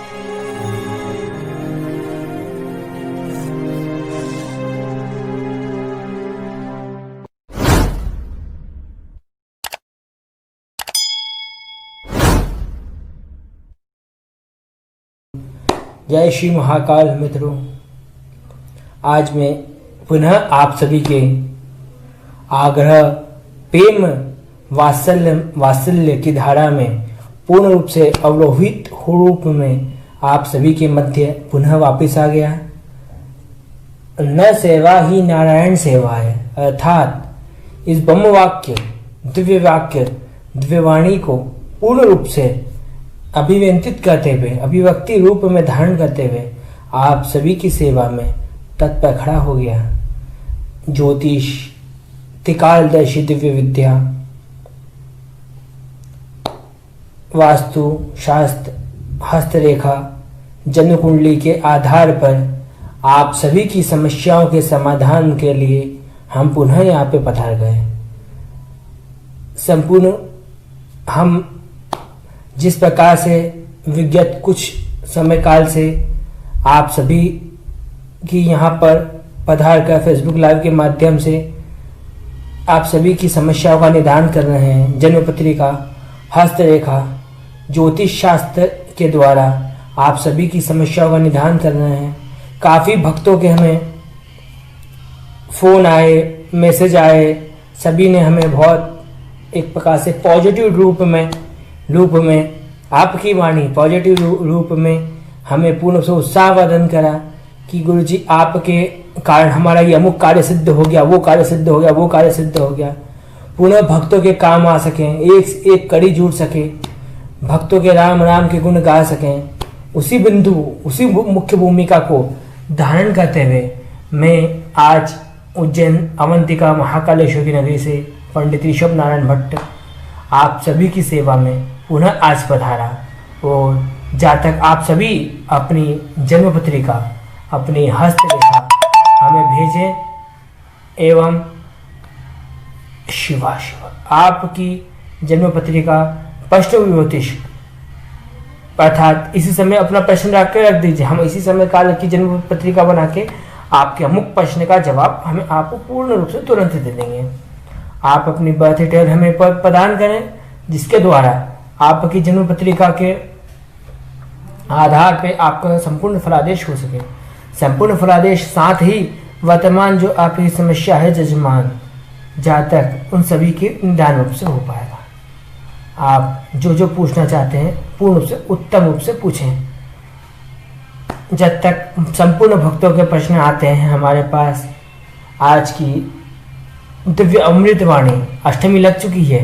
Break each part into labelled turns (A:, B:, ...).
A: जय श्री महाकाल मित्रों, आज मैं पुनः आप सभी के आग्रह प्रेम वात्सल्य की धारा में पूर्ण रूप से अवलोहित रूप में आप सभी के मध्य पुनः वापस आ गया। न सेवा ही नारायण सेवा है, अर्थात इस ब्रह्म वाक्य दिव्यवाणी को पूर्ण रूप से अभिव्यंजित करते हुए, अभिव्यक्ति रूप में धारण करते हुए आप सभी की सेवा में तत्पर खड़ा हो गया। ज्योतिष, त्रिकालदर्शी दिव्य विद्या, वास्तु शास्त्र, हस्तरेखा, जन्म कुंडली के आधार पर आप सभी की समस्याओं के समाधान के लिए हम पुनः यहाँ पे पधार गए। संपूर्ण हम जिस प्रकार से विगत कुछ समय काल से आप सभी की यहाँ पर पधार कर फेसबुक लाइव के माध्यम से आप सभी की समस्याओं का निदान कर रहे हैं, जन्म पत्रिका, हस्तरेखा, ज्योतिष शास्त्र के द्वारा आप सभी की समस्याओं का निदान कर रहे हैं। काफ़ी भक्तों के हमें फ़ोन आए, मैसेज आए, सभी ने हमें बहुत एक प्रकार से पॉजिटिव रूप में आपकी वाणी पॉजिटिव रूप में हमें पूर्ण से उत्साहवर्धन करा कि गुरुजी आपके कारण हमारा ये अमुक कार्य सिद्ध हो गया, वो कार्य सिद्ध हो गया, वो कार्य सिद्ध हो गया। पुनः भक्तों के काम आ सकें, एक एक कड़ी जुड़ सके, भक्तों के राम राम के गुण गा सकें। उसी मुख्य भूमिका को धारण करते हुए मैं आज उज्जैन अवंतिका महाकालेश्वर की नगरी से पंडित ऋषभ नारायण भट्ट आप सभी की सेवा में पुनः आज पधारा। और जहाँ तक आप सभी अपनी जन्म पत्रिका, अपनी हस्तरेखा हमें भेजें एवं शिवा आपकी जन्म पत्रिका स्पष्ट ज्योतिष अर्थात इसी समय अपना प्रश्न रख दीजिए। हम इसी समय काल की जन्म पत्रिका बना के आपके अमुक प्रश्न का जवाब हमें आपको पूर्ण रूप से तुरंत दे देंगे। आप अपनी बर्थ डिटेल हमें प्रदान करें, जिसके द्वारा आपकी जन्म पत्रिका के आधार पे आपका संपूर्ण फलादेश हो सके। संपूर्ण फलादेश साथ ही वर्तमान जो आपकी समस्या है जजमान, जहाँ तक उन सभी के निदान रूप से हो पाएगा। आप जो पूछना चाहते हैं पूर्ण रूप से उत्तम रूप से पूछें। जब तक संपूर्ण भक्तों के प्रश्न आते हैं हमारे पास, आज की दिव्य अमृतवाणी अष्टमी लग चुकी है।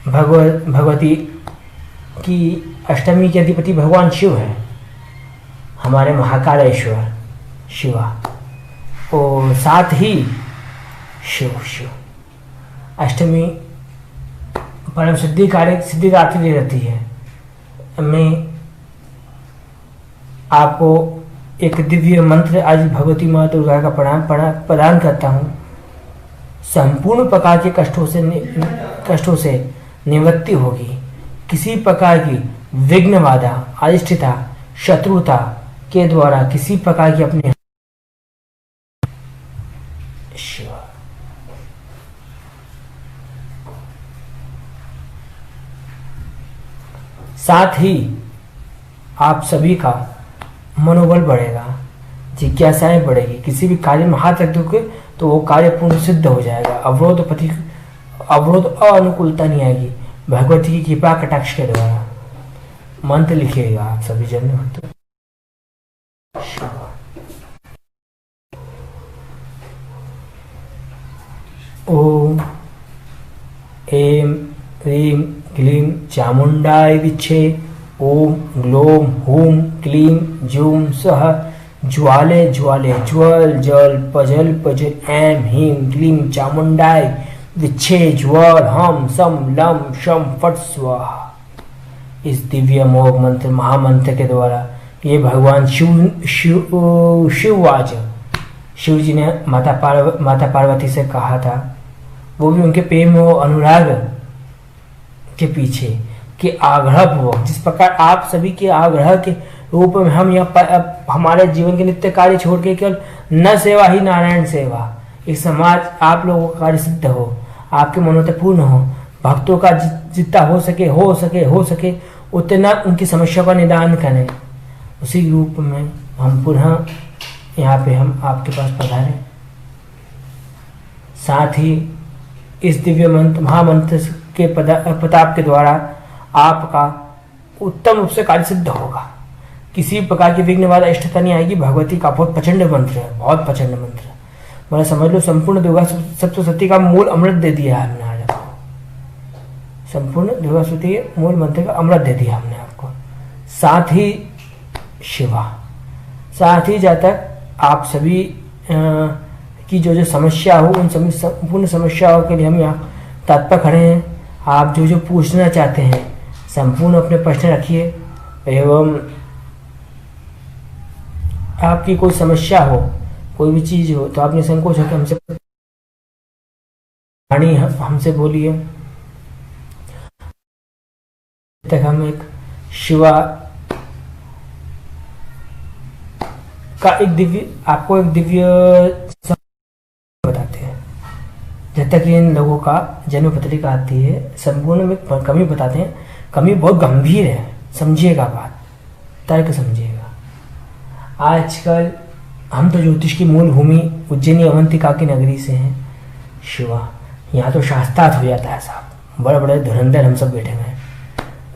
A: भगवती की अष्टमी के अधिपति भगवान शिव है, हमारे महाकालेश्वर शिवा, और साथ ही शिव अष्टमी परम सिद्धिदात्री दे रहती है। मैं आपको एक दिव्य मंत्र आज भगवती माँ दुर्गा का प्रदान करता हूँ। संपूर्ण प्रकार के कष्टों से निवृत्ति होगी। किसी प्रकार की विघ्न बाधा, अनिष्टता, शत्रुता के द्वारा किसी प्रकार की अपने साथ ही आप सभी का मनोबल बढ़ेगा, जिज्ञासाएं बढ़ेगी। किसी भी कार्य में हाथ रख दोगे तो वो कार्य पूर्ण सिद्ध हो जाएगा। अवरोध अनुकूलता नहीं आएगी। भगवती की कृपा कटाक्ष के द्वारा मंत्र लिखिएगा आप सभी जन। ओम ऐं ह्रीं क्लीं चामुंडाय विच्छे। ओम ग्लोम हूं क्लीं जूं सः ज्वाले ज्वाले ज्वल जल पजल पजल। ऐं ह्रीं क्लीं चामुंडाय विच्छे ज्वल हम सम लम शम फट स्वाहा। इस दिव्य मोह मंत्र महामंत्र के द्वारा ये भगवान शिव जी ने माता पार्वती से कहा था, वो भी उनके प्रेम और अनुराग के पीछे, के आग्रह पूर्वक, जिस प्रकार आप सभी के आग्रह के रूप में हम यहाँ हमारे जीवन के नित्य कार्य छोड़ के केवल न सेवा ही नारायण सेवा, एक समाज आप लोगों का कार्य सिद्ध हो, आपके मनोरथ पूर्ण हो, भक्तों का जितना हो सके उतना उनकी समस्या का निदान करें, उसी रूप में हम पुनः यहाँ पे हम आपके पास पधारे। साथ ही इस दिव्य मंत्र महामंत्र के प्रताप के द्वारा आपका उत्तम रूप से कार्य सिद्ध होगा, किसी प्रकार की विघ्न बाधा इष्टता नहीं आएगी। भगवती का बहुत प्रचंड मंत्र है, बहुत प्रचंड मंत्र है, मतलब समझ लो संपूर्ण दुर्गा सप्तशती का मूल अमृत दे दिया है हमने आज आपको, संपूर्ण दुर्गा सप्तशती मूल मंत्र का अमृत दे दिया हमने आपको। साथ ही शिवा, साथ ही जब तक आप सभी की जो समस्या हो उन सभी संपूर्ण समस्याओं के लिए हम यहाँ तत्पर खड़े हैं। आप जो पूछना चाहते हैं संपूर्ण अपने प्रश्न रखिए, एवं आपकी कोई समस्या हो, कोई भी चीज हो तो आप निसंकोच होकर हमसे हमसे बोलिए। तक हम एक शिवा का आपको एक दिव्य बताते हैं। जब तक इन लोगों का जन्म पत्रिका आती है संपूर्ण में कमी बताते हैं, कमी बहुत गंभीर है, समझिएगा बात, तर्क समझिएगा। आजकल हम तो ज्योतिष की मूल भूमि उज्जैनी अवंतिका की नगरी से हैं शिवा, यहाँ तो शास्त्रार्थ हो जाता है साहब, बड़े बड़े धुरंधर हम सब बैठे हुए हैं।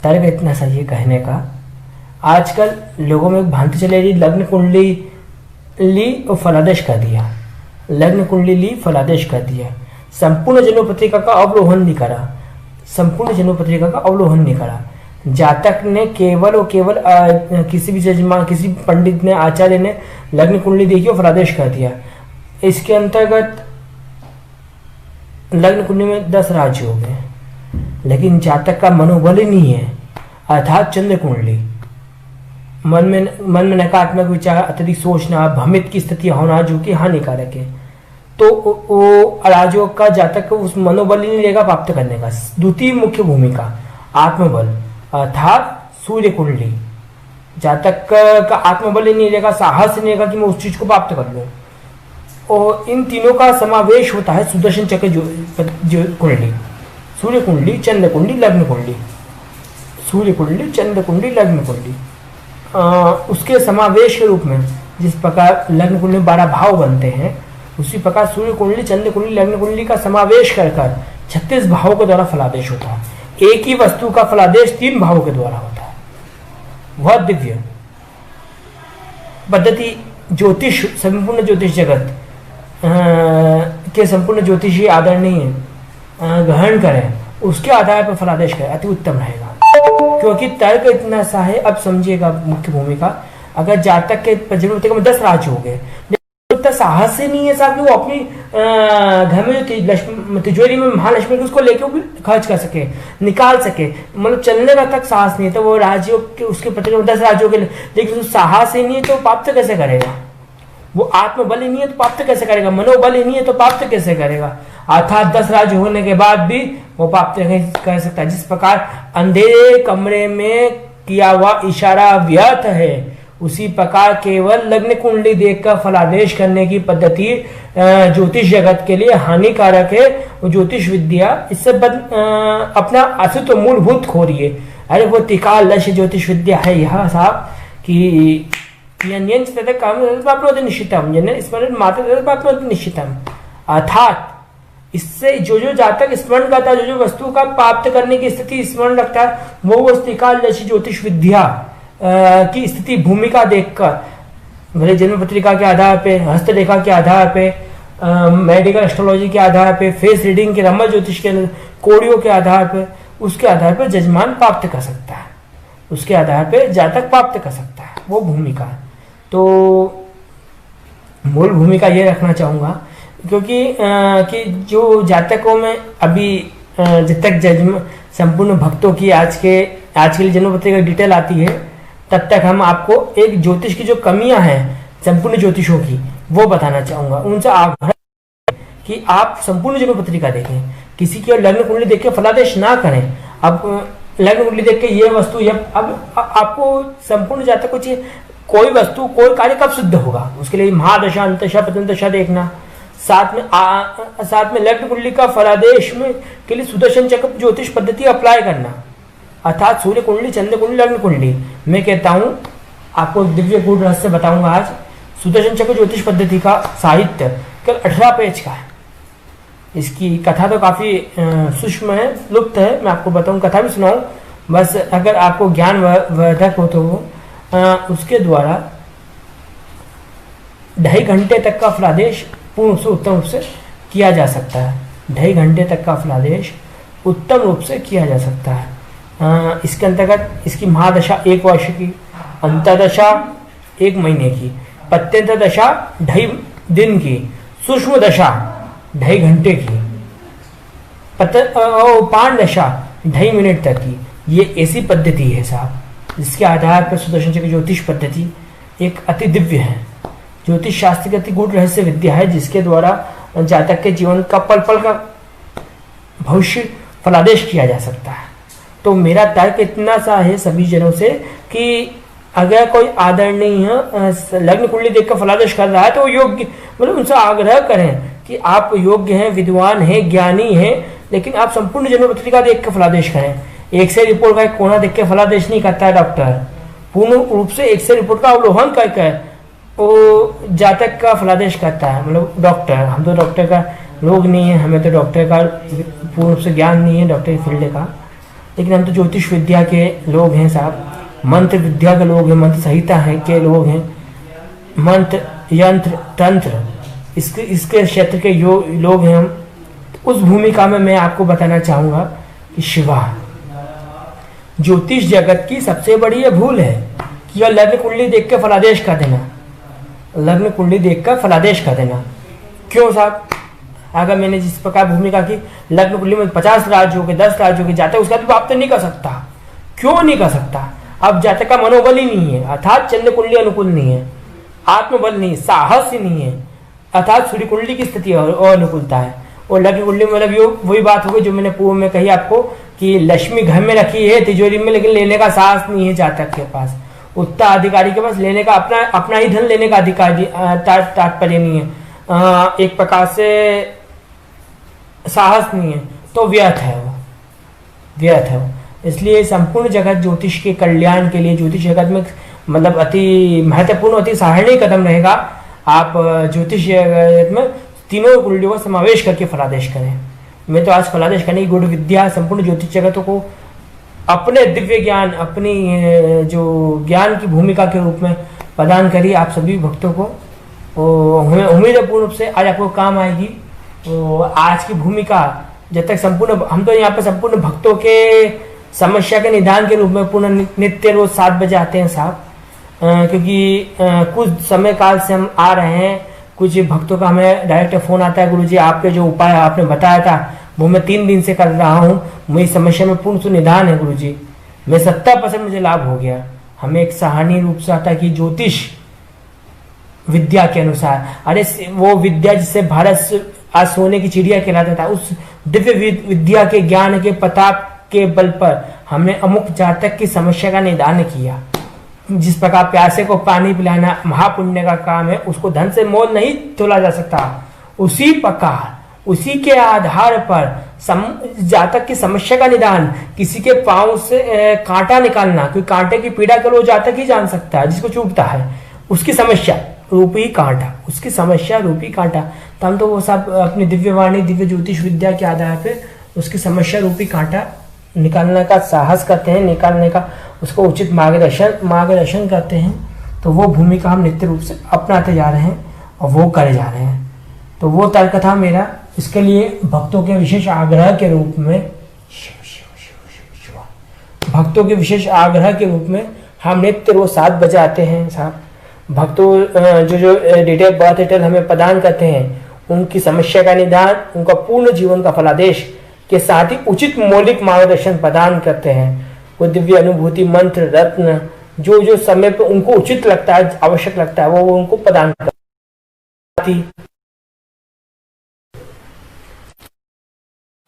A: तर्क इतना सही है कहने का। आजकल लोगों में एक भ्रांति चले रही, लग्न कुंडली ली और फलादेश कर दिया, लग्न कुंडली ली फलादेश कर दिया, संपूर्ण जन्म पत्रिका का अवलोकन नहीं करा, संपूर्ण जन्म पत्रिका का अवलोकन नहीं करा। जातक ने केवल और केवल किसी भी जजमान, किसी पंडित ने, आचार्य ने लग्न कुंडली देखी और फलादेश कर दिया। इसके अंतर्गत लग्न कुंडली में 10 राज्य हो गए, लेकिन जातक का मनोबल ही नहीं है, अर्थात चंद्र कुंडली, मन में नकारात्मक विचार, अत्यधिक सोचना, भ्रमित की स्थिति होना जो कि हानिकारक है, तो वो अराजक का जातक को उस मनोबल ही नहीं रहेगा प्राप्त करने का। द्वितीय मुख्य भूमिका आत्मबल अर्थात सूर्य कुंडली, जातक का आत्मबल ही नहीं रहेगा, साहस नहीं रहेगा कि मैं उस चीज को प्राप्त कर लूं। और इन तीनों का समावेश होता है सुदर्शन चक्र जो कुंडली, सूर्य कुंडली, चंद्र कुंडली, लग्न कुंडली, सूर्य कुंडली, चंद्र कुंडली, लग्न कुंडली। उसके समावेश के रूप में जिस प्रकार लग्न कुंडली में 12 भाव बनते हैं, उसी प्रकार सूर्य कुंडली, चंद्र कुंडली, लग्न कुंडली का समावेश कर 36 भावों के द्वारा फलादेश होता है। एक ही वस्तु का फलादेश 3 भावों के द्वारा होता है। वह दिव्य पद्धति ज्योतिष, संपूर्ण ज्योतिष जगत के संपूर्ण ज्योतिषी आदरणीय ग्रहण करें, उसके आधार पर फलादेश करें, अति उत्तम रहेगा। क्योंकि तर्क इतना सा है, अब समझिएगा मुख्य भूमिका। अगर जातक के जन्म पत्रिका में 10 राज्य हो गए, उतना साहस से नहीं है साहब कि वो अपनी घर में जो तिजोरी में महालक्ष्मी उसको लेके वो भी खर्च कर सके, निकाल सके, मतलब चलने का तक साहस नहीं है। तो वो राज्यों के उसके पत्रिका में 10 राज्यों के लिए, लेकिन साहस ही नहीं है तो प्राप्त कैसे करेगा? वो आत्मबल ही नहीं है तो प्राप्त कैसे करेगा? मनोबल ही नहीं है तो प्राप्त कैसे करेगा? अर्थात 10 राज्य होने के बाद भी वो प्राप्त कर सकता है। जिस प्रकार अंधेरे कमरे में किया हुआ इशारा व्यर्थ है, उसी प्रकार केवल लग्न कुंडली देखकर फलादेश करने की पद्धति ज्योतिष जगत के लिए हानिकारक है। वो ज्योतिष विद्या इससे अपना अस्तित्व मूलभूत खो रही है। अरे वो त्रिकाल लक्ष्य ज्योतिष विद्या है यह साहब कि निश्चितम, अर्थात इससे जो जातक स्मरण करता है, जो वस्तु का प्राप्त करने की स्थिति स्मरण रखता है, वो त्रिकाल लक्ष्य ज्योतिष विद्या की स्थिति भूमिका देखकर, भले जन्म पत्रिका के आधार पे, हस्तरेखा के आधार पे, मेडिकल एस्ट्रोलॉजी के आधार पे, फेस रीडिंग के, रमल ज्योतिष के कोड़ियों के आधार पे, उसके आधार पे जजमान प्राप्त कर सकता है, उसके आधार पे जातक प्राप्त कर सकता है वो भूमिका। तो मूल भूमिका ये रखना चाहूँगा, क्योंकि कि जो जातकों में अभी जब तक संपूर्ण भक्तों की आज के लिए जन्म पत्रिका डिटेल आती है, तब तक हम आपको एक ज्योतिष की जो कमियां हैं संपूर्ण ज्योतिषों की वो बताना चाहूंगा। उनसे आग्रह कि आप संपूर्ण जन्म पत्रिका देखें, किसी की लग्न कुंडली देख के फलादेश ना करें। अब लग्न कुंडली देख के ये वस्तु अब आपको संपूर्ण जातक को चाहिए कोई वस्तु कोई कार्य कब सिद्ध होगा, उसके लिए महादशा अंतशा प्रत्यंतशा देखना, साथ में लग्न कुंडली का फलादेश में के लिए सुदर्शन चक्र ज्योतिष पद्धति अप्लाई करना, अर्थात सूर्य कुंडली, चंद्र कुंडली, लग्न कुंडली। मैं कहता हूँ आपको दिव्य गूढ़ रहस्य बताऊंगा आज। सुदर्शन चक्र ज्योतिष पद्धति का साहित्य केवल 18 पेज का है। इसकी कथा तो काफी सूक्ष्म है, लुप्त है, मैं आपको बताऊं, कथा भी सुनाऊं, बस अगर आपको ज्ञान वर्धक हो तो उसके द्वारा 2.5 घंटे तक का फलादेश पूर्ण रूप से उत्तम रूप से किया जा सकता है। 2.5 घंटे तक का फलादेश उत्तम रूप से किया जा सकता है। इसके अंतर्गत इसकी महादशा 1 वर्ष की, अंतर्दशा 1 महीने की, प्रत्यंत दशा 2.5 दिन की, सूक्ष्म दशा 2.5 घंटे की, पान दशा 2.5 मिनट तक की। ये ऐसी पद्धति है साहब जिसके आधार पर सुदर्शन चक्र ज्योतिष पद्धति एक अति दिव्य है, ज्योतिष शास्त्र की अति गूढ़ रहस्य विद्या है, जिसके द्वारा जातक के जीवन का पल पल का भविष्य फलादेश किया जा सकता है। तो मेरा तर्क इतना सा है सभी जनों से कि अगर कोई आदरणीय लग्न कुंडली देखकर फलादेश कर रहा है तो योग्य, मतलब उनसे आग्रह करें कि आप योग्य हैं, विद्वान हैं, ज्ञानी हैं, लेकिन आप संपूर्ण जन्म पत्रिका देख कर फलादेश करें। एक्सरे रिपोर्ट का एक कोना देख के फलादेश नहीं करता है डॉक्टर, पूर्ण रूप से एक्सरे रिपोर्ट का अवलोकन करके वो जातक का फलादेश करता है। मतलब डॉक्टर, हम तो डॉक्टर का लोग नहीं है, हमें तो डॉक्टर का पूर्ण रूप से ज्ञान नहीं है डॉक्टर की फील्ड का, लेकिन हम तो ज्योतिष विद्या के लोग हैं साहब, मंत्र विद्या के लोग हैं, मंत्र संहिता है के लोग हैं, मंत्र यंत्र तंत्र इसके क्षेत्र के लोग हैं हम। उस भूमिका में मैं आपको बताना चाहूँगा कि शिवा ज्योतिष जगत की सबसे बड़ी यह भूल है कि यह लग्न कुंडली देख के फलादेश कर देना, लग्न कुंडली देखकर फलादेश कर देना। क्यों साहब? अगर मैंने जिस प्रकार भूमिका की लग्न कुंडली में 50 राज्यों के 10 राज्यों के जातक उसका भी आप तो नहीं कर सकता। क्यों नहीं कर सकता? अब जातक का मनोबल ही नहीं है, अर्थात चंद्र कुंडली अनुकूल नहीं है, आत्मबल नहीं, साहस ही नहीं है, अर्थात सूर्य कुंडली की स्थिति और अनुकूलता है। और लग्न कुंडली मतलब ये वही बात हो गई जो मैंने पूर्व में कही आपको कि लक्ष्मी घर में रखी है तिजोरी में, लेकिन लेने का साहस नहीं है जातक के पास, उत्तराधिकारी के पास लेने का अपना ही धन लेने का अधिकारी तात्पर्य नहीं है, एक प्रकार से साहस नहीं है, तो व्यर्थ है वो। इसलिए संपूर्ण जगत ज्योतिष के कल्याण के लिए, ज्योतिष जगत में मतलब अति महत्वपूर्ण, अति सराहनीय कदम रहेगा आप ज्योतिष जगत में तीनों कुंडलियों का समावेश करके फलादेश करें। मैं तो आज फलादेश करने की गूढ़ विद्या संपूर्ण ज्योतिष जगतों को अपने दिव्य ज्ञान, अपनी जो ज्ञान की भूमिका के रूप में प्रदान करी आप सभी भक्तों को। हमें उम्मीद है पूर्ण रूप से आज आपको काम आएगी। तो आज की भूमिका जब तक संपूर्ण, हम तो यहाँ पे संपूर्ण भक्तों के समस्या के निदान के रूप में पूर्ण नित्य रोज 7 बजे आते हैं साहब, क्योंकि कुछ समय काल से हम आ रहे हैं। कुछ भक्तों का हमें डायरेक्ट फोन आता है, गुरुजी आपके जो उपाय आपने बताया था वो मैं 3 दिन से कर रहा हूँ, मेरी समस्या में पूर्ण निदान है गुरुजी, मैं 70% मुझे लाभ हो गया। हमें एक सराहनीय रूप से आता है कि ज्योतिष विद्या के अनुसार, अरे वो विद्या जिससे भारत आज सोने की चिड़िया कहलाता था, उस दिव्य विद्या के ज्ञान के प्रताप के बल पर हमने अमुक जातक की समस्या का निदान किया। जिस प्रकार प्यासे को पानी पिलाना महापुण्य का काम है, उसको धन से मोल नहीं तोला जा सकता, उसी प्रकार उसी के आधार पर जातक की समस्या का निदान, किसी के पांव से कांटा निकालना, क्योंकि कांटे की पीड़ा को जातक ही जान सकता है जिसको चुभता है, उसकी समस्या रूपी कांटा, उसकी समस्या रूपी कांटा। तो हम तो वो सब अपनी दिव्य वाणी, दिव्य ज्योतिष विद्या के आधार पे उसकी समस्या रूपी कांटा निकालने का साहस करते हैं, निकालने का उसको उचित मार्गदर्शन करते हैं। तो वो भूमिका हम नित्य रूप से अपनाते जा रहे हैं और वो करे जा रहे हैं। तो वो तर्क था मेरा। इसके लिए भक्तों के विशेष आग्रह के रूप में हम नित्य रोज 7 बजे आते हैं साहब। भक्तों जो डिटेल बात डिटेल हमें प्रदान करते हैं, उनकी समस्या का निदान, उनका पूर्ण जीवन का फलादेश के साथ ही उचित मौलिक मार्गदर्शन प्रदान करते हैं। वो दिव्य अनुभूति, मंत्र, रत्न जो समय पर उनको उचित लगता है, आवश्यक लगता है, वो उनको प्रदान करते हैं।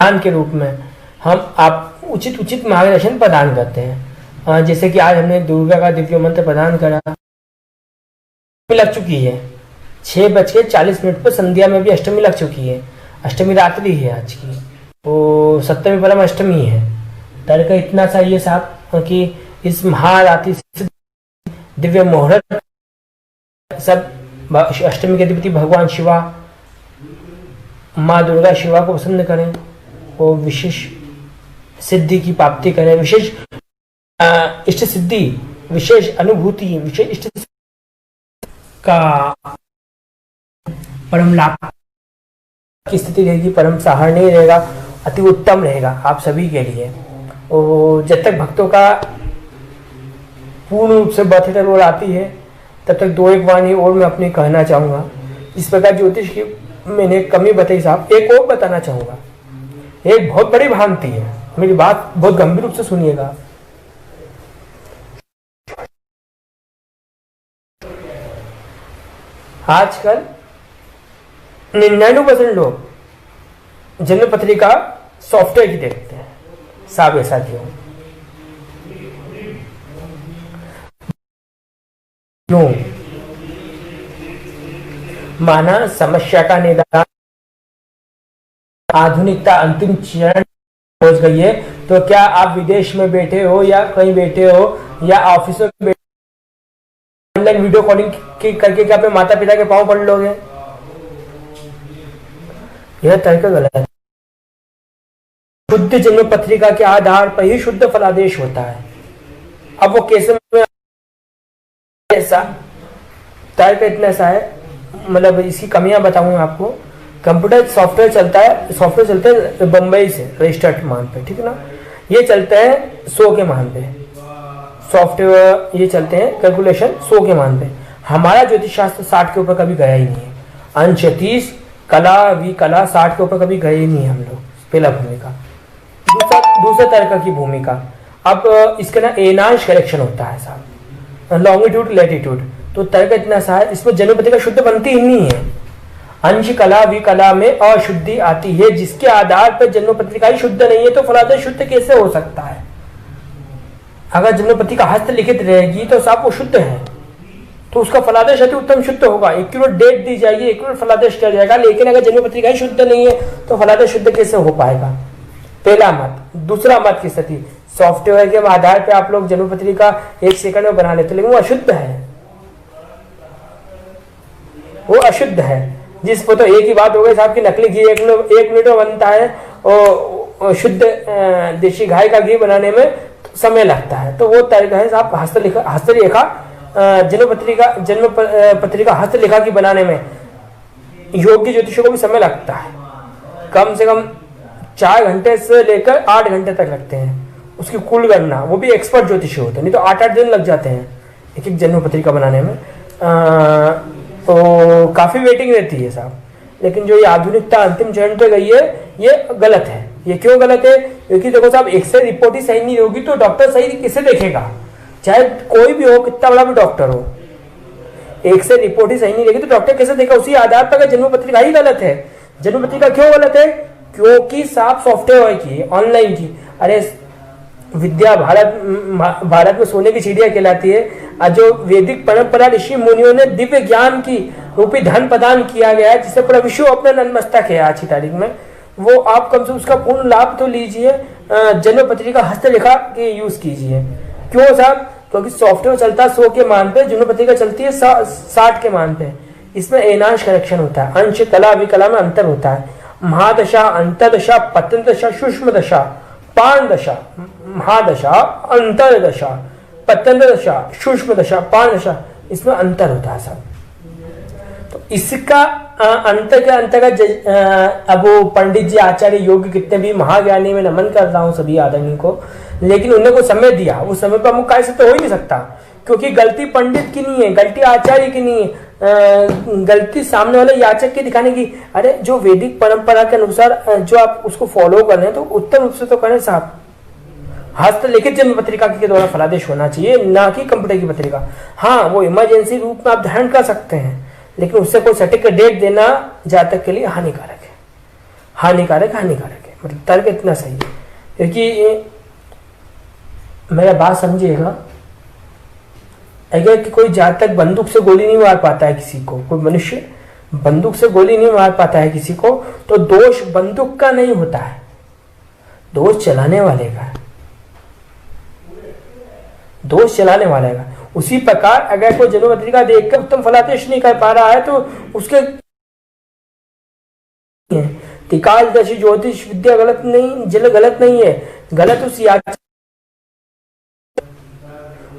A: के रूप में हम आप उचित उचित मार्गदर्शन प्रदान करते हैं। जैसे कि आज हमने दुर्गा का दिव्य मंत्र प्रदान करा, लग चुकी है 6:40 पर, संध्या में भी अष्टमी लग चुकी है, अष्टमी रात्रि है आज की, तो सप्तमी परम अष्टमी है। तर्क इतना सा ये साहब कि इस महारात्रि दिव्य मुहूर्त सब अष्टमी के अधिपति भगवान शिवा, माँ दुर्गा शिवा को पसंद करें, वो विशेष सिद्धि की प्राप्ति करें, विशेष इष्ट सिद्धि, विशेष अनुभूति, विशेष इष्ट का परम लाभ की स्थिति रहेगी, परम सराहनीय रहेगा, अति उत्तम रहेगा आप सभी के लिए। और जब तक भक्तों का पूर्ण रूप से बर्थडे रोल आती है तब तक दो एक वाणी और मैं अपनी कहना चाहूँगा। इस प्रकार ज्योतिष की मैंने कमी बताई साहब, एक और बताना चाहूँगा। एक बहुत बड़ी भ्रांति है, मेरी बात बहुत गंभीर रूप से सुनिएगा। आजकल 99% लोग जन्म पत्रिका सॉफ्टवेयर की देखते हैं, साहब ऐसा क्यों? क्यों? माना समस्या का निदान आधुनिकता अंतिम चरण पहुंच गई है, तो क्या आप विदेश में बैठे हो या कहीं बैठे हो या ऑफिसों में ऑनलाइन वीडियो कॉलिंग करके क्या अपने माता पिता के पांव पड़ लोगे? यह तर्क गलत है। शुद्ध जन्म पत्रिका के आधार पर ही शुद्ध फलादेश होता है। अब वो कैसे, ऐसा तर्क इतना सा है, मतलब इसकी कमियां बताऊंगा आपको। कंप्यूटर सॉफ्टवेयर चलता है बंबई से रजिस्टर्ड मान पे, ठीक है ना। ये चलते हैं 100 के मान पे, सॉफ्टवेयर ये चलते हैं कैलकुलेशन 100 के मान पे। हमारा ज्योतिष शास्त्र 60 के ऊपर कभी गया ही नहीं है। अंश 30 कला विकला 60 के ऊपर कभी गए ही नहीं हम लोग। पहला भूमिका। दूसरा तर्क की भूमिका, अब इसका ना एनांश करेक्शन होता है साहब, लॉन्गिट्यूड लैटिट्यूड। तो तर्क इतना सा है, इसमें जन्म पत्रिका शुद्ध बनती ही नहीं है। अंश कला विकला में अशुद्धि आती है, जिसके आधार पर जन्म पत्रिका ही शुद्ध नहीं है, तो फलादेश शुद्ध कैसे हो सकता है? अगर जन्म पत्रिका हस्तलिखित रहेगी तो साहब वो शुद्ध है, तो उसका फलादेश अति उत्तम शुद्ध होगा। एक्यूरेट डेट दी जाएगी, एक्यूरेट फलादेश किया जाएगा। लेकिन अगर जन्म पत्रिका ही शुद्ध नहीं है तो फलादेश शुद्ध कैसे हो पाएगा? पहला मत। दूसरा मत की स्थिति, सॉफ्टवेयर के आधार पे आप लोग जन्म पत्रिका 1 सेकंड में बना लेते, लेकिन वो अशुद्ध है, वो अशुद्ध है। जिस पर तो एक ही बात हो गई साहब की नकली घी 1 मिनट में बनता है और शुद्ध देशी गाय का घी बनाने में समय लगता है, तो वो तर्क है साहब हस्तरेखा जन्म पत्रिका हस्तलेखा की बनाने में योग्य ज्योतिषों को भी समय लगता है। कम से कम 4 घंटे से लेकर 8 घंटे तक लगते हैं उसकी कुल गणना, वो भी एक्सपर्ट ज्योतिषी होते हैं, नहीं तो 8-8 दिन लग जाते हैं एक एक जन्म पत्रिका बनाने में। तो काफी वेटिंग रहती है साहब। लेकिन जो ये आधुनिकता अंतिम चरण पे गई है, ये गलत है। ये क्यों गलत है? क्योंकि देखो साहब, एक्सरे रिपोर्ट ही सही नहीं होगी तो डॉक्टर सही किसे देखेगा? चाहे कोई भी हो, कितना बड़ा भी डॉक्टर हो, एक्सरे रिपोर्ट ही सही नहीं रहेगी तो डॉक्टर कैसे देखेगा? उसी आधार पर जन्म पत्रिका ही गलत है। जन्म पत्रिका क्यों गलत है? क्योंकि साहब सॉफ्टवेयर की, ऑनलाइन की। अरे विद्या भारत में सोने की चिड़िया कहलाती है। जो वैदिक परंपरा ऋषि मुनियों ने दिव्य ज्ञान की रूपी धन प्रदान किया गया है, जिससे पूरा विश्व अपना नतमस्तक है आज की तारीख में, वो आप कम से कम उसका पूर्ण लाभ तो लीजिए। जन्म पत्रिका हस्तलेखा के यूज कीजिए। क्यों साहब? क्योंकि सॉफ्टवेयर चलता है 100 के मान पे, जन्म पत्रिका चलती है 60 के मान पे। इसमें एनांश करेक्शन होता है, अंश कला विकला में अंतर होता है। महादशा, अंतरदशा, पतनदशा, सूक्ष्म दशा, पान दशा, महादशा, अंतरदशा, पतनदशा, सूक्ष्म दशा, पान दशा, इसमें अंतर होता है साहब। तो इसका अंतर के अंतर्गत अब वो पंडित जी, आचार्य, योग्य कितने भी महाज्ञानी, में नमन कर रहा हूं सभी आदरणीय को, लेकिन उन्हें को समय दिया, उस समय पर अमुक कार्य से तो हो ही नहीं सकता। क्योंकि गलती पंडित की नहीं है, गलती आचार्य की नहीं है, गलती सामने वाले याचक की दिखाने की। अरे जो वैदिक परंपरा के अनुसार जो आप उसको फॉलो कर रहे हैं तो उत्तम रूप से तो करें साहब। हस्तलिखित जन्म पत्रिका के द्वारा फलादेश होना चाहिए, ना कि कंप्यूटर की पत्रिका। हाँ, वो इमरजेंसी रूप में आप धारण कर सकते हैं, लेकिन उससे कोई सटीक डेट देना जातक के लिए हानिकारक है। हानिकारक है, मतलब तर्क इतना सही है। क्योंकि मेरा बात समझिएगा, अगर कि कोई जहाँ तक बंदूक से गोली नहीं मार पाता है किसी को, कोई मनुष्य बंदूक से गोली नहीं मार पाता है किसी को, तो दोष बंदूक का नहीं होता है, दोष चलाने वाले का है, दोष चलाने वाले का। उसी प्रकार अगर कोई जन्म पत्रिका देखकर उत्तम फलादेश नहीं कर पा रहा है तो उसके त्रिकाल दर्शी ज्योतिष विद्या गलत नहीं है, गलत उस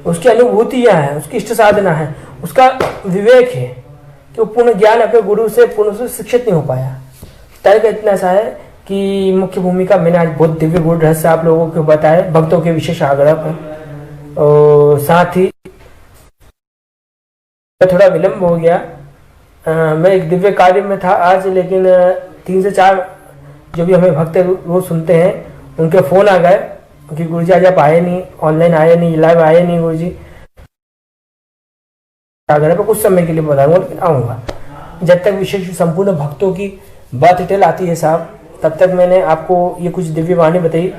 A: उसकी अनुभूतियां है, उसकी इष्ट साधना है, उसका विवेक है कि वो पूर्ण ज्ञान अपने गुरु से पूर्ण से शिक्षित नहीं हो पाया। तर्क इतना सा है कि मुख्य भूमिका मैंने आज बहुत दिव्य गुण रहस्य आप लोगों को बताए भक्तों के विशेष आग्रह पर, और साथ ही थोड़ा विलंब हो गया। मैं एक दिव्य कार्य में था आज, लेकिन 3 से 4 जो भी हमें भक्त रोज सुनते हैं उनके फोन आ गए कि गुरुजी आज आप आए नहीं, ऑनलाइन आए नहीं, लाइव आए नहीं गुरुजी। आग्रह पर कुछ समय के लिए बताऊंगा, लेकिन आऊंगा जब तक विशेष संपूर्ण भक्तों की बात डिटेल आती है साहब, तब तक मैंने आपको ये कुछ दिव्य वाणी बताई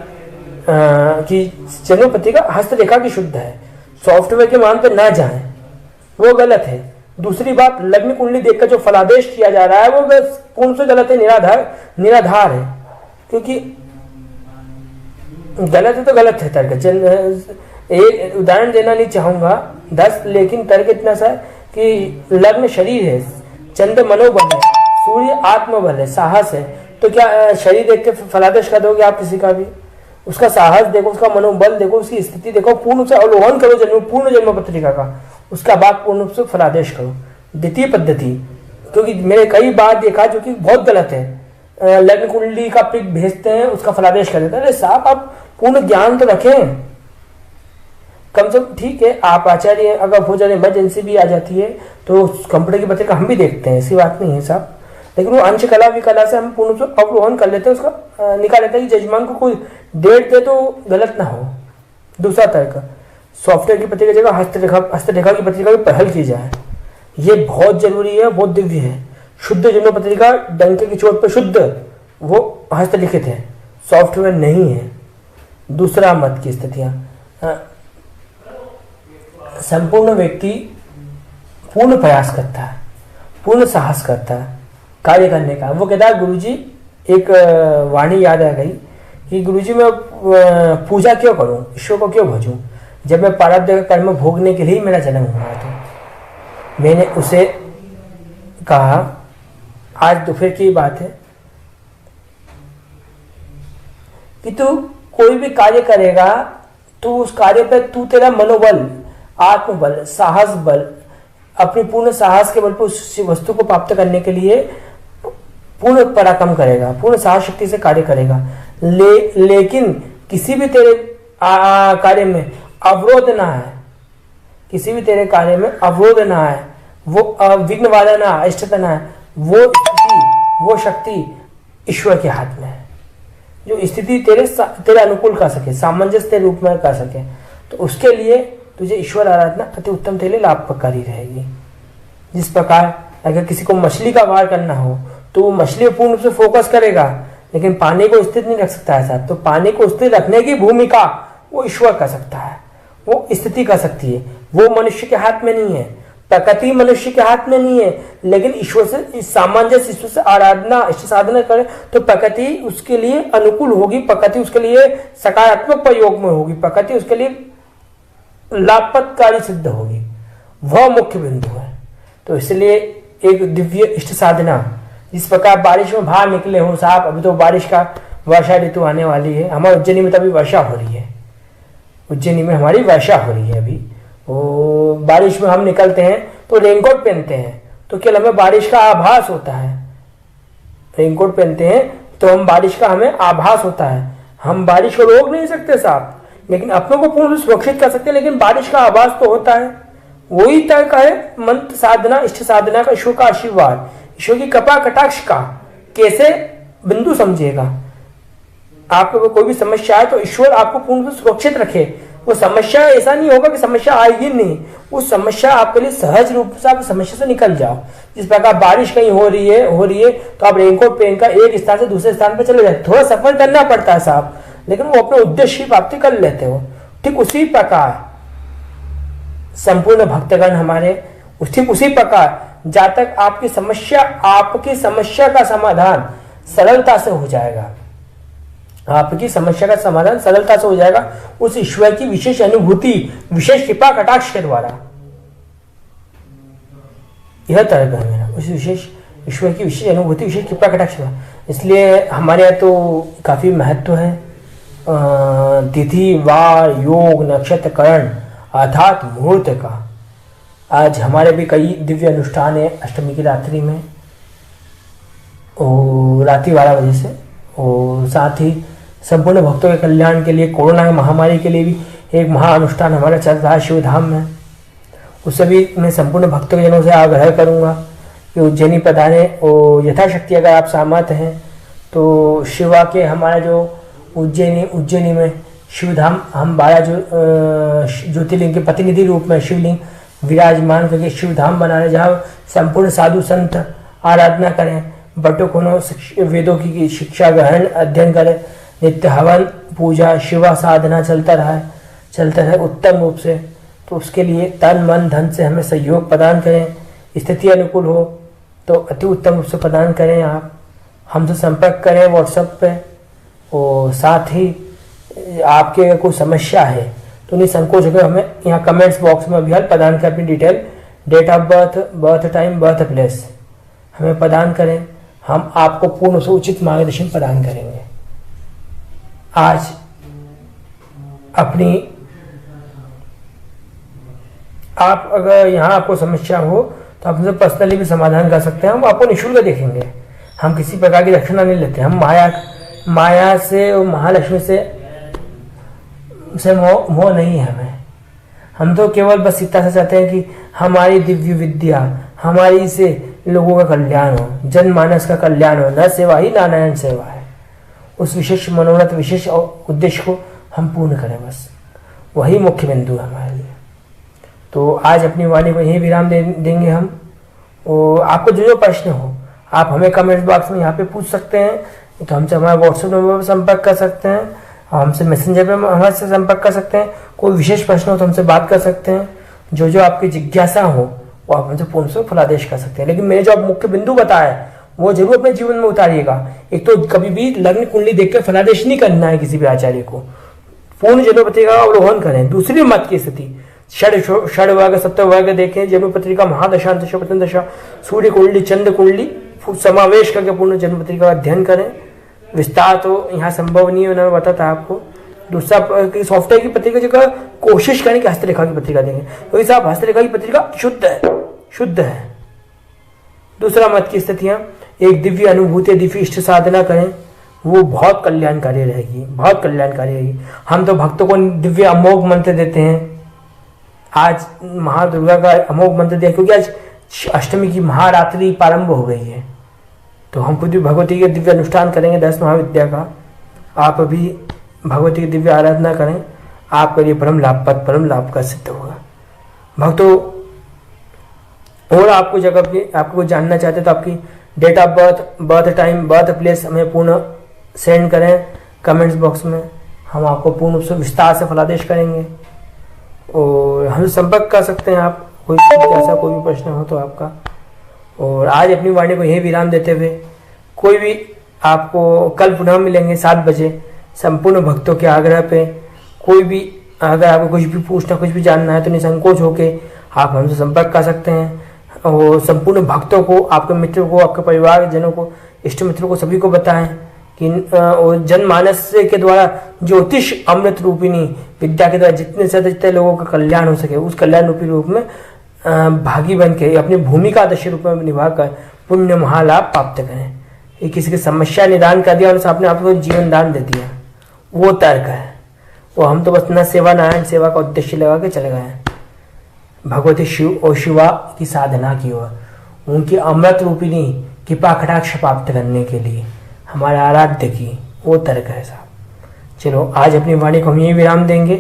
A: कि जन्म पत्रिका हस्तरेखा की शुद्ध है, सॉफ्टवेयर के मान पर ना जाए, वो गलत है। दूसरी बात, लग्न कुंडली देखकर जो फलादेश किया जा रहा है वो पूर्ण से गलत है, निराधार है, क्योंकि गलत है तो गलत है। तर्क एक उदाहरण देना नहीं चाहूंगा 10, लेकिन तर्क इतना सा कि लग्न शरीर है, चंद्र मनोबल है, सूर्य आत्मबल है, साहस है, तो क्या शरीर देख के फलादेश कर दोगे आप किसी का भी? उसका साहस देखो, उसका मनोबल देखो, उसकी स्थिति देखो, पूर्ण से अवलोकन करो पूर्ण जन्म पत्रिका का, उसका बाद पूर्ण रूप से फलादेश करो। द्वितीय पद्धति, क्योंकि मैंने कई बार देखा जो कि बहुत गलत है, लग्न कुंडली का पिक भेजते हैं, उसका फलादेश कर देते हैं। अरे साहब आप पूर्ण ज्ञान तो रखें कम से कम। ठीक है आप आचार्य, अगर बहुत ज्यादा इमरजेंसी भी आ जाती है तो कंप्यूटर की पत्रिका हम भी देखते हैं, ऐसी बात नहीं है साहब, लेकिन वो अंश कला विकला से हम पूर्ण रूप से अवलोकन कर लेते हैं, उसका निकाल लेते हैं कि जजमान को कोई डेट दे तो गलत ना हो। दूसरा तर्क, सॉफ्टवेयर की पत्रिका जगह हस्तरेखा की पत्रिका की पहल की जाए, ये बहुत जरूरी है, बहुत दिव्य है। शुद्ध जन्म पत्रिका डंके की चोट पर शुद्ध, वो हस्तलिखित है, सॉफ्टवेयर नहीं है। दूसरा मत की स्थितियां, संपूर्ण व्यक्ति पूर्ण प्रयास करता है, पूर्ण साहस करता है कार्य करने का। वो कहता है गुरुजी, एक वाणी याद आ गई कि गुरुजी मैं पूजा क्यों करूं, ईश्वर को क्यों भजूं, जब मैं प्रारब्ध कर्म भोगने के लिए ही मेरा जन्म हुआ था। मैंने उसे कहा, आज दोपहर की बात है, कि तू कोई भी कार्य करेगा तो उस कार्य पर तू तेरा मनोबल, आत्मबल, साहस बल, अपनी पूर्ण साहस के बल पर उस वस्तु को प्राप्त करने के लिए पूर्ण पराक्रम करेगा, पूर्ण साहस शक्ति से कार्य करेगा। लेकिन किसी भी तेरे कार्य में अवरोध ना है, किसी भी तेरे कार्य में अवरोध ना है, वो विघ्न बाधा ना, इष्टता ना है, वो स्थिति, वो शक्ति ईश्वर के हाथ में है, जो स्थिति तेरे अनुकूल कर सके, सामंजस्य रूप में कर सके। तो उसके लिए तुझे ईश्वर आराधना अति उत्तम तेरे लिए लाभकारी रहेगी। जिस प्रकार अगर किसी को मछली का वार करना हो तो वो मछली पूर्ण रूप से फोकस करेगा, लेकिन पानी को स्थिर नहीं रख सकता है साहब। तो पानी को स्थिर रखने की भूमिका वो ईश्वर कर सकता है, वो स्थिति कर सकती है, वो मनुष्य के हाथ में नहीं है, प्रकृति मनुष्य के हाथ में नहीं है। लेकिन ईश्वर से सामंजस्य, ईश्वर से आराधना, इष्ट साधना करे तो प्रकृति उसके लिए अनुकूल होगी, प्रकृति उसके लिए सकारात्मक प्रयोग में होगी, प्रकृति उसके लिए लाभकारी सिद्ध होगी, वह मुख्य बिंदु है। तो इसलिए एक दिव्य इष्ट साधना, जिस प्रकार बारिश में बाहर निकले हो साहब, अभी तो बारिश का वर्षा ऋतु आने वाली है, हमारे उज्जैनी में तो अभी वर्षा हो रही है, उज्जैनी में हमारी वर्षा हो रही है अभी। वो बारिश में हम निकलते हैं तो रेनकोट पहनते हैं, तो केवल हमें बारिश का आभास होता है, रेनकोट पहनते हैं तो हम बारिश का हमें आभास होता है। हम बारिश को रोक नहीं सकते साहब, लेकिन अपनों को पूर्ण सुरक्षित कर सकते हैं, लेकिन बारिश का आभास तो होता है। वही तर्क है मंत्र साधना, इष्ट साधना का, ईश्वर का आशीर्वाद, ईश्वर की कृपा कटाक्ष का कैसे बिंदु समझिएगा। आपको कोई भी समस्या है तो ईश्वर आपको पूर्ण सुरक्षित रखे। वो समस्या ऐसा नहीं होगा कि समस्या आएगी नहीं, उस समस्या आपके लिए सहज रूप से आप समस्या से निकल जाओ। जिस प्रकार बारिश कहीं हो रही है तो आप रेनकोट पहनकर एक स्थान से दूसरे स्थान पर चले जाते। थोड़ा सफर करना पड़ता है साहब, लेकिन वो अपने उद्देश्य की प्राप्ति कर लेते हो। ठीक उसी प्रकार संपूर्ण भक्तगण हमारे ठीक उसी प्रकार जहाँ तक आपकी समस्या का समाधान सरलता से हो जाएगा, आपकी समस्या का समाधान सरलता से हो जाएगा उस ईश्वर की विशेष अनुभूति, विशेष कृपा कटाक्ष के द्वारा। यह तर्क है मेरा, उस विशेष ईश्वर की विशेष अनुभूति, विशेष कृपा कटाक्ष। इसलिए हमारे यहाँ तो काफी महत्व है तिथि वार योग नक्षत्र करण अर्थात मुहूर्त का। आज हमारे भी कई दिव्य अनुष्ठान है अष्टमी की रात्रि में और रात्रि 12 बजे से, और साथ ही संपूर्ण भक्तों के कल्याण के लिए कोरोना महामारी के लिए भी एक महाअनुष्ठान हमारा चल रहा है शिवधाम में। उससे भी मैं संपूर्ण भक्तों के जनों से आग्रह करूंगा कि उज्जैनी पधारें और यथाशक्ति अगर आप सहमत हैं तो शिवा के हमारा जो उज्जैनी में शिवधाम हम 12 ज्योतिर्लिंग के प्रतिनिधि रूप में शिवलिंग विराजमान करके शिवधाम बना रहे, जहाँ संपूर्ण साधु संत आराधना करें, बटुकों वेदों की शिक्षा ग्रहण अध्ययन करें, नित्य हवन पूजा शिवा साधना चलता रहे उत्तम रूप से। तो उसके लिए तन मन धन से हमें सहयोग प्रदान करें, स्थिति अनुकूल हो तो अति उत्तम रूप से प्रदान करें। आप हमसे संपर्क करें व्हाट्सएप पे, और साथ ही आपके अगर कोई समस्या है तो निसंकोच होकर हमें यहाँ कमेंट्स बॉक्स में भी प्रदान करें अपनी detail, date of birth, birth time, birth place हमें प्रदान करें, हम आपको पूर्ण से उचित मार्गदर्शन प्रदान करेंगे। आज आप अगर यहाँ आपको समस्या हो तो आप हमसे पर्सनली भी समाधान कर सकते हैं, हम आपको निःशुल्क देखेंगे। हम किसी प्रकार की दक्षिणा नहीं लेते, हम माया से और महालक्ष्मी से मोह नहीं है हमें। हम तो केवल बस इतना सा चाहते हैं कि हमारी दिव्य विद्या हमारी से लोगों का कल्याण हो, जनमानस का कल्याण हो, न सेवा ही नारायण सेवा है। उस विशेष मनोरथ विशेष उद्देश्य को हम पूर्ण करें, बस वही मुख्य बिंदु है हमारे लिए। तो आज अपनी वाणी को यही विराम देंगे हम। और आपको जो प्रश्न हो आप हमें कमेंट बॉक्स में यहाँ पे पूछ सकते हैं, तो हमसे हमारे व्हाट्सएप नंबर पर संपर्क कर सकते हैं, हमसे मैसेंजर पे हमारे से संपर्क कर सकते हैं। कोई विशेष प्रश्न हो तो हमसे बात कर सकते हैं, जो आपकी जिज्ञासा हो वो आप हमसे पूर्ण से फलादेश कर सकते हैं। लेकिन मैंने जो आप मुख्य बिंदु बताया वो जरूर अपने जीवन में उतारिएगा। एक तो कभी भी लग्न कुंडली देखकर फलादेश नहीं करना है किसी भी आचार्य को, पूर्ण जन्मपत्री का अवलोकन करें। दूसरी मत की स्थिति षड वर्ग सप्त वर्ग देखें, जन्मपत्री का महादशा दशा पतन दशा सूर्य कुंडली चंद्र कुंडली समावेश करके पूर्ण जन्मपत्री का अध्ययन करें। विस्तार तो यहाँ संभव नहीं है, उन्होंने बताया आपको। दूसरा सॉफ्टवेयर की पत्रिका जगह कोशिश करें कि हस्तरेखा की पत्रिका देंगे, क्योंकि साहब हस्तरेखा की पत्रिका शुद्ध है। दूसरा मत की स्थितियां एक दिव्य अनुभूति दिव्य इष्ट साधना करें, वो बहुत कल्याणकारी रहेगी। हम तो भक्तों को दिव्य अमोघ मंत्र देते हैं। आज महादुर्गा का अमोघ मंत्र दिया क्योंकि आज अष्टमी की महारात्रि प्रारंभ हो गई है, तो हम खुद भी भगवती के दिव्य अनुष्ठान करेंगे 10 महाविद्या का। आप भी भगवती की दिव्य आराधना करें, आपके लिए परम लाभ का सिद्ध होगा। भक्तों और आपको जगह आपको जानना चाहते तो आपकी date of birth, birth time, birth place हमें पूर्ण सेंड करें कमेंट्स बॉक्स में, हम आपको पूर्ण रूप से विस्तार से फलादेश करेंगे। और हमसे संपर्क कर सकते हैं आप, कोई ऐसा कोई भी प्रश्न हो तो आपका। और आज अपनी वाणी को यही विराम देते हुए कोई भी आपको कल पुनः मिलेंगे 7 बजे संपूर्ण भक्तों के आग्रह पे। कोई भी अगर आपको कुछ भी पूछना कुछ भी जानना है तो निसंकोच होके आप हमसे संपर्क कर सकते हैं। और संपूर्ण भक्तों को, आपके मित्रों को, आपके परिवार जनों को, इष्ट मित्रों को सभी को बताएं कि जनमानस के द्वारा ज्योतिष अमृत रूपिणी विद्या के द्वारा जितने से जितने लोगों का कल्याण हो सके उस कल्याण रूपी रूप में भागी बन के अपनी भूमिका आदर्श रूप में निभाकर पुण्य महालाभ प्राप्त करें। ये किसी की समस्या निदान कर दिया और आपने आपको जीवन दान दे दिया, वो तर्क है। वो हम तो बस न सेवा नारायण सेवा का उद्देश्य लगा के चले गए हैं। भगवती शिव और शिवा की साधना की ओर, उनकी अमृत रूपिणी कृपा कटाक्ष प्राप्त करने के लिए हमारे आराध्य की वो तर्क है साहब। चलो आज अपनी वाणी को हम यही विराम देंगे।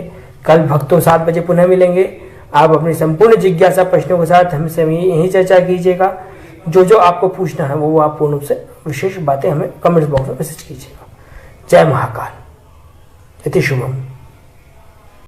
A: कल भक्तों 7 बजे पुनः मिलेंगे। आप अपनी संपूर्ण जिज्ञासा प्रश्नों के साथ हमसे यही चर्चा कीजिएगा। जो आपको पूछना है वो आप पूर्ण रूप से विशेष बातें हमें कमेंट्स बॉक्स में मैसेज कीजिएगा। जय महाकाल। इति शुभम।